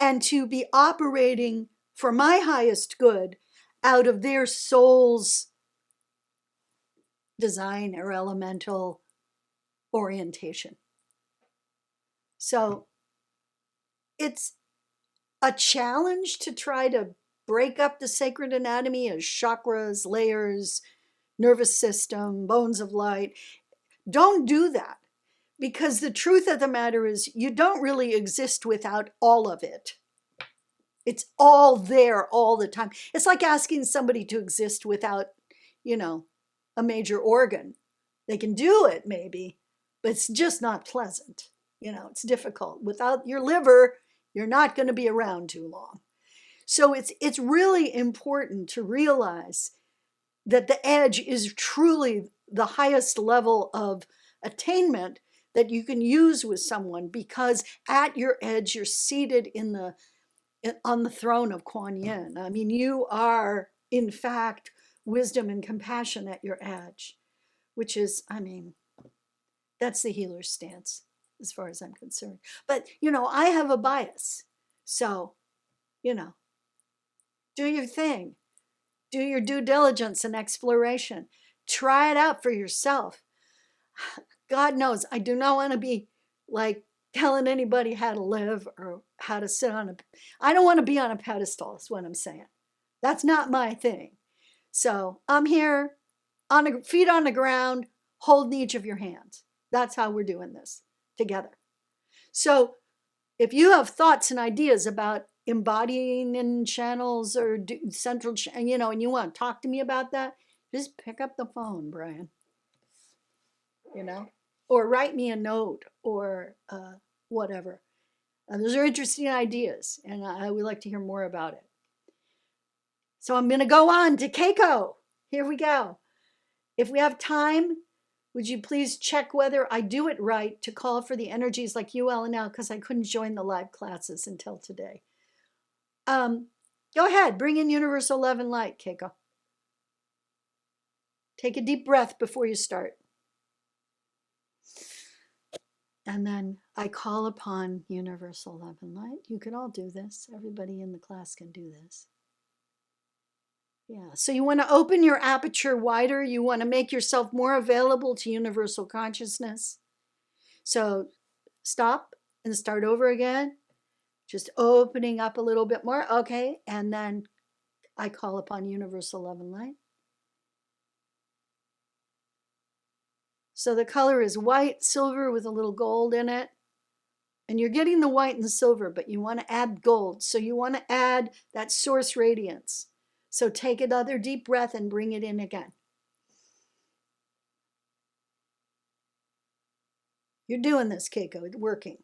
[SPEAKER 1] And to be operating for my highest good out of their soul's design or elemental orientation. So it's a challenge to try to break up the sacred anatomy as chakras, layers, nervous system, bones of light. Don't do that, because the truth of the matter is you don't really exist without all of it. It's all there all the time. It's like asking somebody to exist without, a major organ. They can do it maybe, but it's just not pleasant. It's difficult. Without your liver, you're not going to be around too long. So it's really important to realize that the edge is truly the highest level of attainment that you can use with someone, because at your edge, you're seated on the throne of Kuan Yin. I mean, you are, in fact, wisdom and compassion at your edge, which is, I mean, that's the healer's stance as far as I'm concerned. But, I have a bias. So, do your thing. Do your due diligence and exploration. Try it out for yourself. God knows, I do not want to be like telling anybody how to live or how to sit I don't want to be on a pedestal, is what I'm saying. That's not my thing. So I'm here feet on the ground, holding each of your hands. That's how we're doing this together. So if you have thoughts and ideas about embodying in channels or central, and you want to talk to me about that, just pick up the phone, Brian. Or write me a note or whatever. Those are interesting ideas, and I would like to hear more about it. So I'm going to go on to Keiko. Here we go. If we have time, would you please check whether I do it right to call for the energies like you, Ellen, because I couldn't join the live classes until today. Go ahead, bring in Universal Love and Light, Keiko. Take a deep breath before you start. And then I call upon Universal Love and Light. You can all do this. Everybody in the class can do this. Yeah, so you want to open your aperture wider. You want to make yourself more available to universal consciousness. So stop and start over again. Just opening up a little bit more. Okay, and then I call upon Universal Love and Light. So the color is white, silver with a little gold in it. And you're getting the white and silver, but you want to add gold. So you want to add that source radiance. So take another deep breath and bring it in again. You're doing this, Keiko. It's working.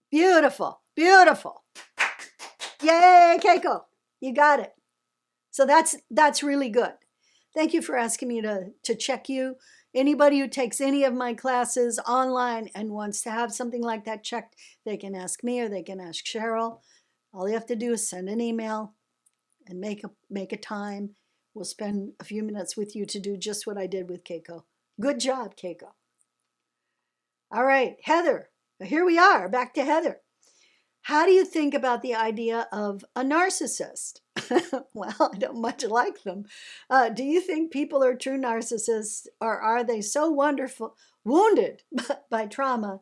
[SPEAKER 1] Beautiful, beautiful. Yay, Keiko. You got it. So that's really good. Thank you for asking me to check you. Anybody who takes any of my classes online and wants to have something like that checked, they can ask me or they can ask Cheryl. All you have to do is send an email and make a time. We'll spend a few minutes with you to do just what I did with Keiko. Good job, Keiko. All right, Heather. Here we are, back to Heather. How do you think about the idea of a narcissist? Well, I don't much like them. Do you think people are true narcissists, or are they so wounded by trauma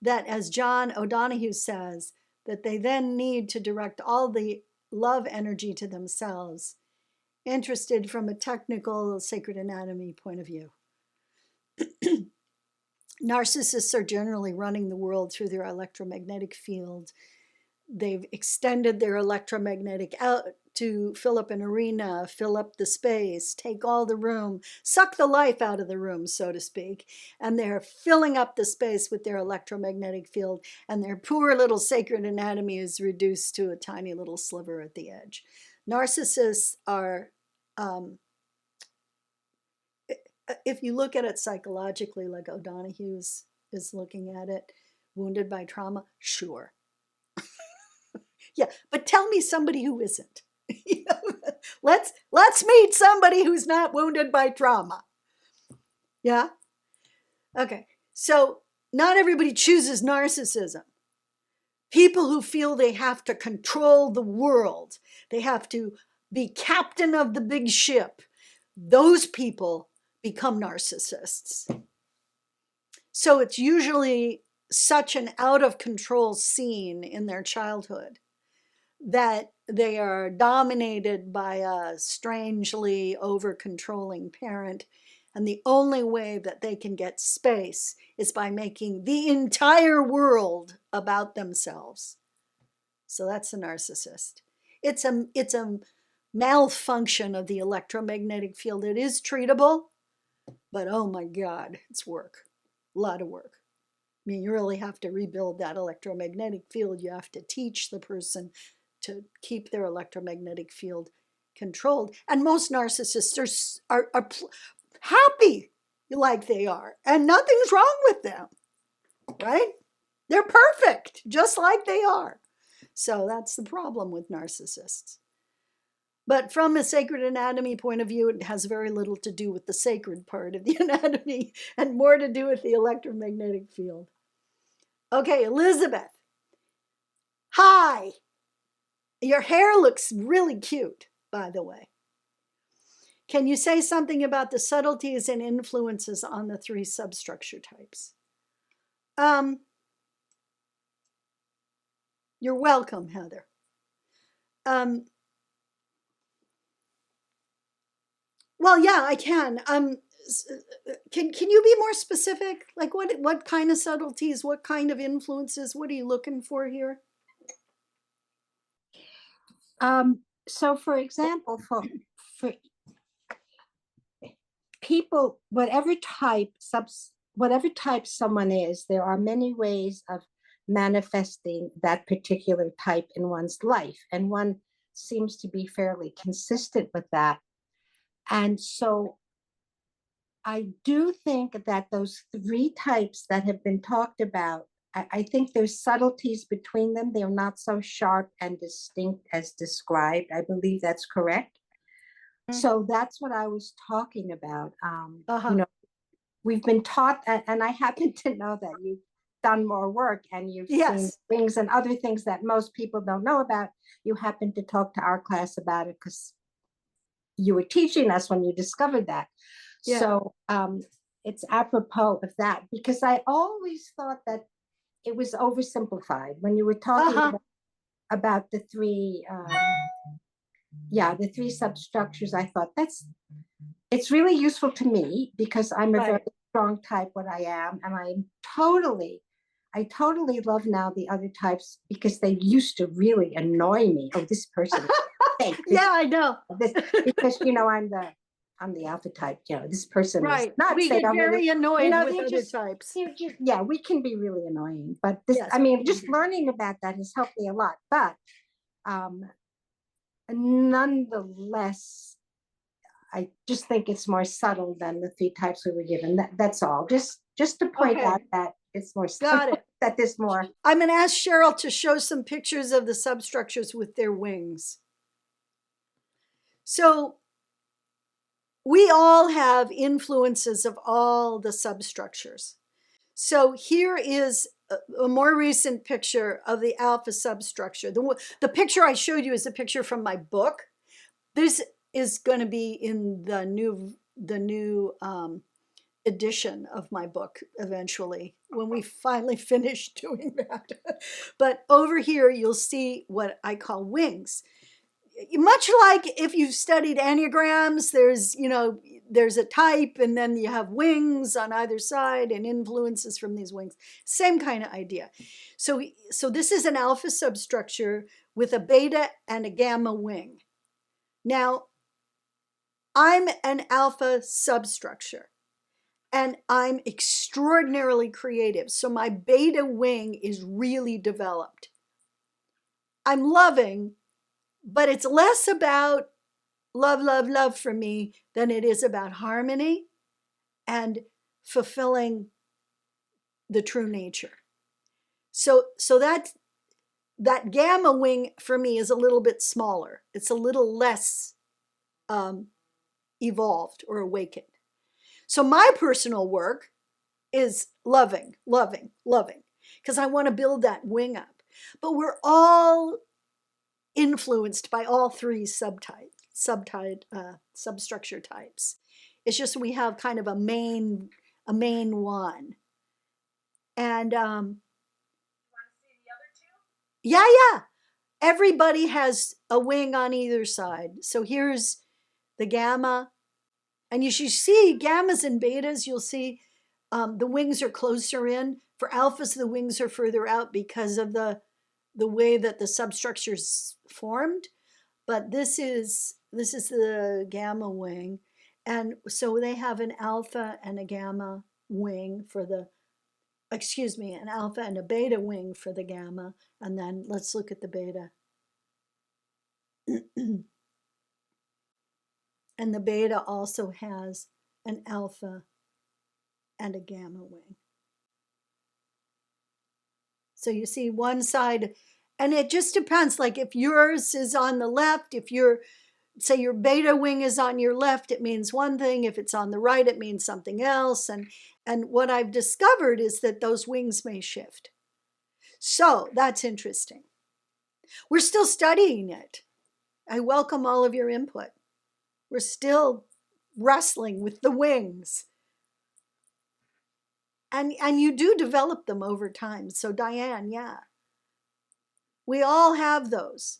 [SPEAKER 1] that, as John O'Donohue says, that they then need to direct all the love energy to themselves, interested from a technical sacred anatomy point of view? Narcissists are generally running the world through their electromagnetic field. They've extended their electromagnetic out to fill up an arena, fill up the space, take all the room, suck the life out of the room, so to speak. And they're filling up the space with their electromagnetic field, and their poor little sacred anatomy is reduced to a tiny little sliver at the edge. Narcissists are, if you look at it psychologically, like O'Donohue is looking at it, wounded by trauma, sure. Yeah, but tell me somebody who isn't. Let's meet somebody who's not wounded by trauma. Yeah? Okay, so not everybody chooses narcissism. People who feel they have to control the world, they have to be captain of the big ship, those people become narcissists. So it's usually such an out of control scene in their childhood that they are dominated by a strangely over-controlling parent. And the only way that they can get space is by making the entire world about themselves. So that's a narcissist. It's a malfunction of the electromagnetic field. It is treatable, but oh my God, it's work. A lot of work. I mean, you really have to rebuild that electromagnetic field. You have to teach the person to keep their electromagnetic field controlled. And most narcissists are happy like they are, and nothing's wrong with them, right? They're perfect, just like they are. So that's the problem with narcissists. But from a sacred anatomy point of view, it has very little to do with the sacred part of the anatomy and more to do with the electromagnetic field. Okay, Elizabeth. Hi. Your hair looks really cute, by the way. Can you say something about the subtleties and influences on the 3 substructure types? You're welcome, Heather. Well, yeah, I can. Can you be more specific? Like what kind of subtleties, what kind of influences, what are you looking for here?
[SPEAKER 6] So for example, for people, whatever type someone is, there are many ways of manifesting that particular type in one's life, and one seems to be fairly consistent with that. And so I do think that those 3 types that have been talked about, I think there's subtleties between them. They're not so sharp and distinct as described. I believe that's correct. So that's what I was talking about. You know, we've been taught, and I happen to know that you've done more work and you've seen things and other things that most people don't know about. You happen to talk to our class about it because you were teaching us when you discovered that.
[SPEAKER 1] Yeah.
[SPEAKER 6] So it's apropos of that, because I always thought that it was oversimplified when you were talking about the 3 the 3 substructures. I thought it's really useful to me because I'm a very strong type, what I am, and I totally love now the other types because they used to really annoy me. Oh, this person is fake.
[SPEAKER 1] Yeah, I know.
[SPEAKER 6] Because I'm the alpha type. You know, this person is not.
[SPEAKER 1] We get very annoyed with other types.
[SPEAKER 6] Yeah, we can be really annoying. But this, I mean, just learning about that has helped me a lot. But nonetheless, I just think it's more subtle than the 3 types we were given. That's all. Just to point out that it's more subtle.
[SPEAKER 1] Got it.
[SPEAKER 6] That there's more.
[SPEAKER 1] I'm going to ask Cheryl to show some pictures of the substructures with their wings. So we all have influences of all the substructures. So here is a more recent picture of the alpha substructure. The picture I showed you is a picture from my book. This is going to be in the new edition of my book eventually, when we finally finish doing that. But over here, you'll see what I call wings. Much like if you've studied Enneagrams, there's a type and then you have wings on either side and influences from these wings. Same kind of idea. So this is an alpha substructure with a beta and a gamma wing. Now, I'm an alpha substructure and I'm extraordinarily creative. So my beta wing is really developed. I'm loving, but it's less about love, love, love for me than it is about harmony and fulfilling the true nature. So that gamma wing for me is a little bit smaller. It's a little less evolved or awakened. So my personal work is loving, loving, loving, because I want to build that wing up. But we're all influenced by all 3 substructure types. It's just we have kind of a main one. And you want to see the other 2? Yeah. Everybody has a wing on either side. So here's the gamma. And you should see gammas and betas, you'll see the wings are closer in. For alphas, the wings are further out because of the way that the substructure's formed. But this is the gamma wing. And so they have an alpha and a gamma wing for the, an alpha and a beta wing for the gamma. And then let's look at the beta. And the beta also has an alpha and a gamma wing. So you see one side, and it just depends. Like if yours is on the left, if you're, say your beta wing is on your left, it means one thing. If it's on the right, it means something else. And what I've discovered is that those wings may shift. So that's interesting. We're still studying it. I welcome all of your input. We're still wrestling with the wings. And you do develop them over time. So Diane, yeah. We all have those.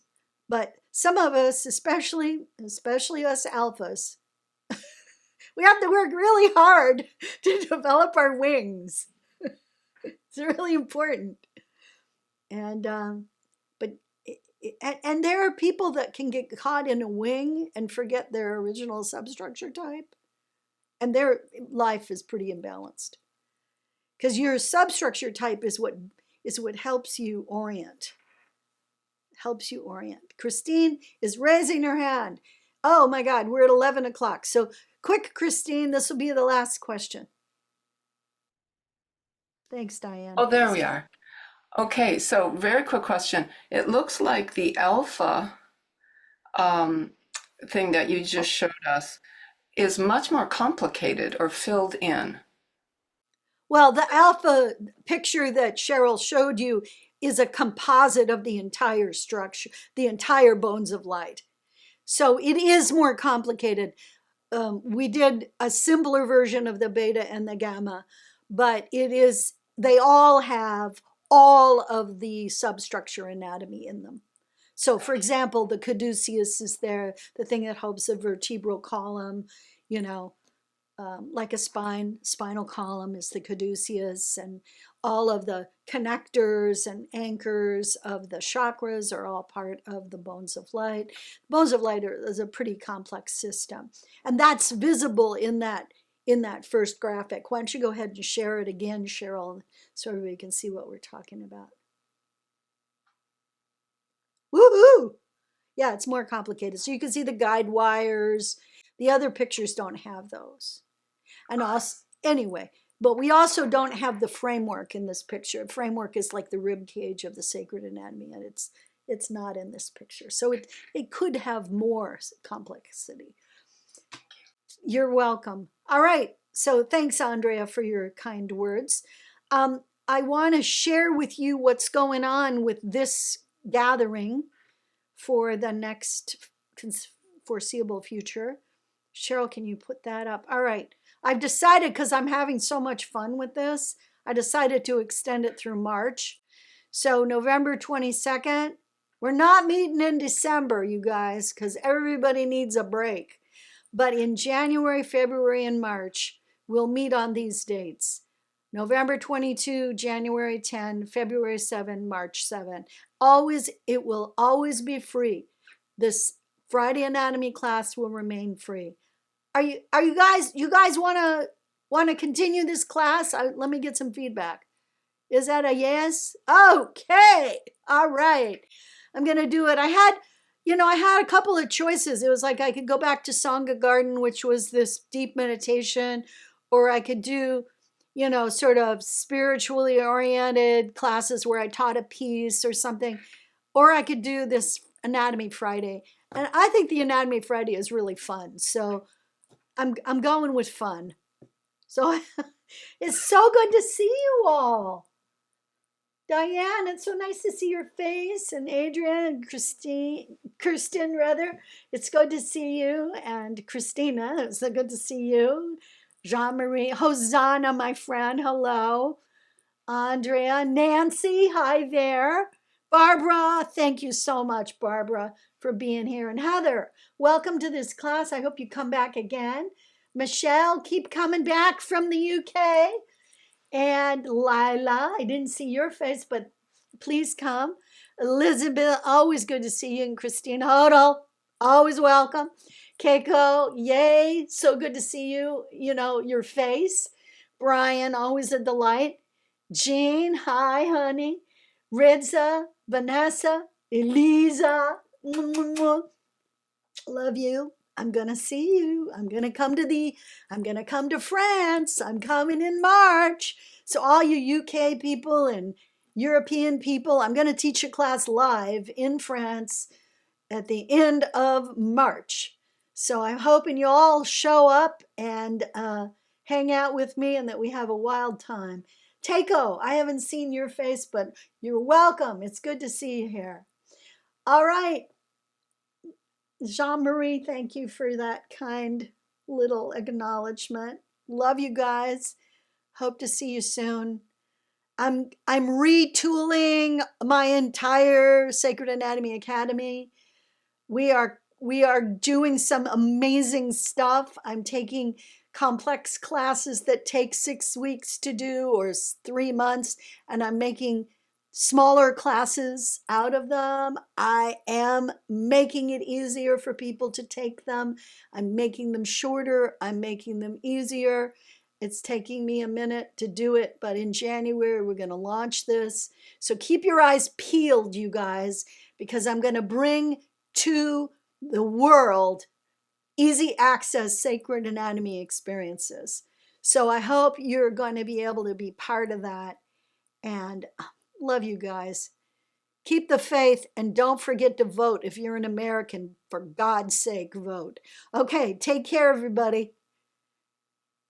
[SPEAKER 1] But some of us, especially us alphas, we have to work really hard to develop our wings. It's really important. And and there are people that can get caught in a wing and forget their original substructure type, and their life is pretty imbalanced. Because your substructure type is what helps you orient. Helps you orient. Christine is raising her hand. Oh my God, we're at 11 o'clock. So quick, Christine, this will be the last question. Thanks, Diane.
[SPEAKER 7] Oh, there we are. Okay, so very quick question. It looks like the alpha thing that you just showed us is much more complicated or filled in.
[SPEAKER 1] Well, the alpha picture that Cheryl showed you is a composite of the entire structure, the entire bones of light. So it is more complicated. We did a simpler version of the beta and the gamma, but they all have all of the substructure anatomy in them. So for example, the caduceus is there, the thing that helps the vertebral column, like a spinal column is the caduceus, and all of the connectors and anchors of the chakras are all part of the bones of light. Bones of light is a pretty complex system, and that's visible in that first graphic. Why don't you go ahead and share it again, Cheryl, so everybody can see what we're talking about. Woohoo! Yeah, it's more complicated. So you can see the guide wires. The other pictures don't have those. And also, anyway, but we also don't have the framework in this picture. Framework is like the rib cage of the sacred anatomy, and it's not in this picture. So it could have more complexity. You're welcome. All right. So thanks, Andrea, for your kind words. I want to share with you what's going on with this gathering for the next foreseeable future. Cheryl, can you put that up? All right. I've decided, because I'm having so much fun with this, I decided to extend it through March. So November 22nd, we're not meeting in December, you guys, because everybody needs a break. But in January, February, and March, we'll meet on these dates. November 22, January 10, February 7, March 7. It will always be free. This Friday anatomy class will remain free. Are you guys want to continue this class? Let me get some feedback. Is that a yes? Okay. All right. I'm going to do it. I had a couple of choices. It was like I could go back to Sangha Garden, which was this deep meditation, or I could do, sort of spiritually oriented classes where I taught a piece or something, or I could do this Anatomy Friday. And I think the Anatomy Friday is really fun. So I'm going with fun. So it's so good to see you all. Diane, it's so nice to see your face, and Adrian and Kirsten rather. It's good to see you, and Christina, it's so good to see you. Jean-Marie, Hosanna, my friend, hello. Andrea, Nancy, hi there. Barbara, thank you so much, Barbara, for being here. And Heather, welcome to this class. I hope you come back again. Michelle, keep coming back from the UK. And Lila, I didn't see your face, but please come. Elizabeth, always good to see you. And Christine Hodel, always welcome. Keiko, yay, so good to see you, your face. Brian, always a delight. Jean, hi, honey. Ridza, Vanessa, Eliza, love you. I'm going to see you. I'm going to come to France. I'm coming in March. So all you UK people and European people, I'm going to teach a class live in France at the end of March. So I'm hoping you all show up and hang out with me and that we have a wild time. Takeo, I haven't seen your face, but you're welcome. It's good to see you here. All right. Jean-Marie, thank you for that kind little acknowledgement. Love you guys. Hope to see you soon. I'm retooling my entire Sacred Anatomy Academy. We are doing some amazing stuff. I'm taking complex classes that take 6 weeks to do or 3 months, and I'm making smaller classes out of them. I am making it easier for people to take them. I'm making them shorter. I'm making them easier. It's taking me a minute to do it, but in January, we're going to launch this. So keep your eyes peeled, you guys, because I'm going to bring to the world easy access sacred anatomy experiences. So I hope you're going to be able to be part of that. And love you guys. Keep the faith and don't forget to vote if you're an American. For God's sake, vote. Okay, take care, everybody.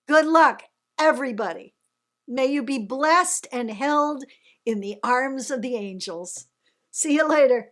[SPEAKER 1] Good luck, everybody. May you be blessed and held in the arms of the angels. See you later.